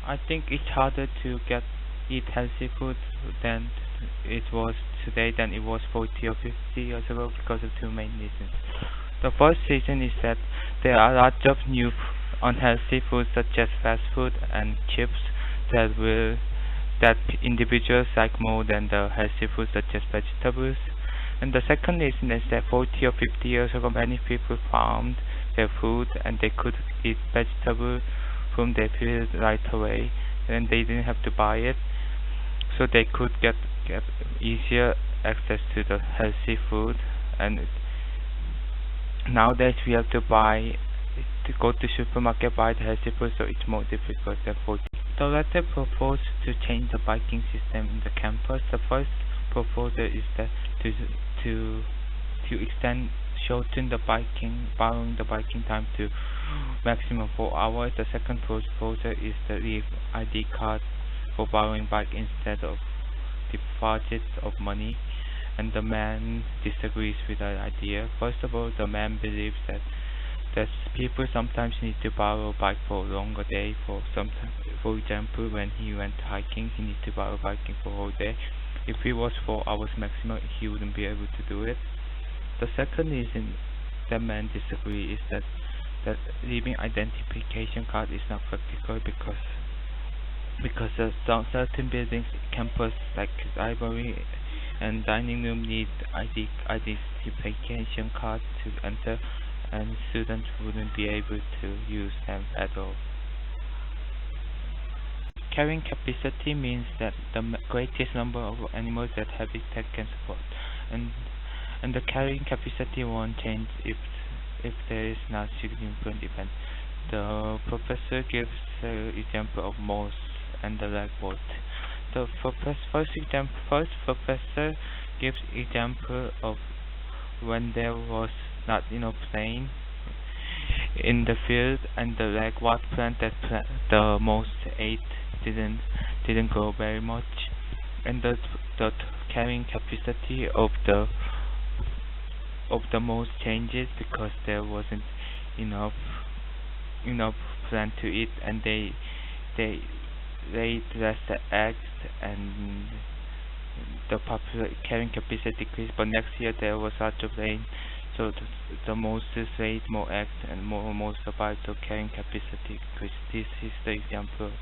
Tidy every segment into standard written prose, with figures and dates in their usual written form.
I think it's harder to eat healthy food than it was today than it was 40 or 50 years ago because of two main reasons. The first reason is that there are lots of new unhealthy foods such as fast food and chips that individuals like more than the healthy foods such as vegetables. And the second reason is that 40 or 50 years ago many people farmed their food and they could eat vegetables from their field right away and they didn't have to buy it, so they could get easier access to the healthy food. And nowadays we have to go to supermarket buy the healthy food, so it's more difficult than 40. The letter proposed to change the biking system in the campus. The first proposal is that to shorten the borrowing the biking time to maximum 4 hours. The second proposal is to leave ID card for borrowing bike instead of deposit of money, and the man disagrees with that idea. First of all, the man believes that people sometimes need to borrow a bike for a longer day. For example, when he went hiking, he needs to borrow biking for a whole day. If it was 4 hours maximum, he wouldn't be able to do it. The second reason that man disagree is that leaving identification card is not practical because certain buildings, campus like library and dining room need identification card to enter, and students wouldn't be able to use them at all. Carrying capacity means that the greatest number of animals that habitat can support, and the carrying capacity won't change if there is not significant event. The professor gives the example of mouse and the lagboat. The first professor gives example of when there was not enough rain in the field and the ragwort plant the mouse ate didn't grow very much, and the carrying capacity of the mouse changes because there wasn't enough plant to eat, and they laid less eggs, and the carrying capacity decreased. But next year there was lots of rain, so the mouses laid more eggs and more mouse survived, so carrying capacity decreased. This is the example of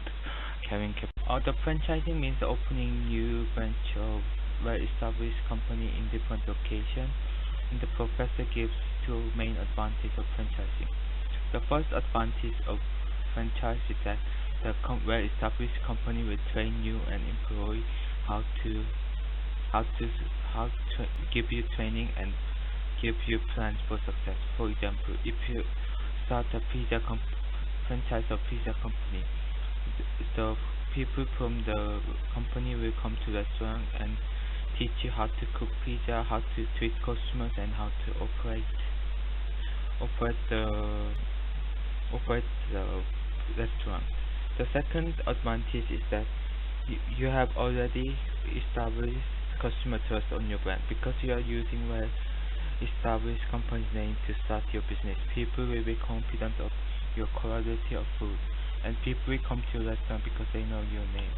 carrying capacity. The franchising means opening new branch of well-established company in different locations, and the professor gives two main advantages of franchising. The first advantage of franchise is that the well-established company will train you and employ how to give you training and give you plans for success. For example, if you start a franchise of pizza company, the people from the company will come to the restaurant and teach you how to cook pizza, how to treat customers, and how to operate the restaurant. The second advantage is that you have already established customer trust on your brand because you are using well-established company's name to start your business. People will be confident of your quality of food, and people will come to your restaurant because they know your name.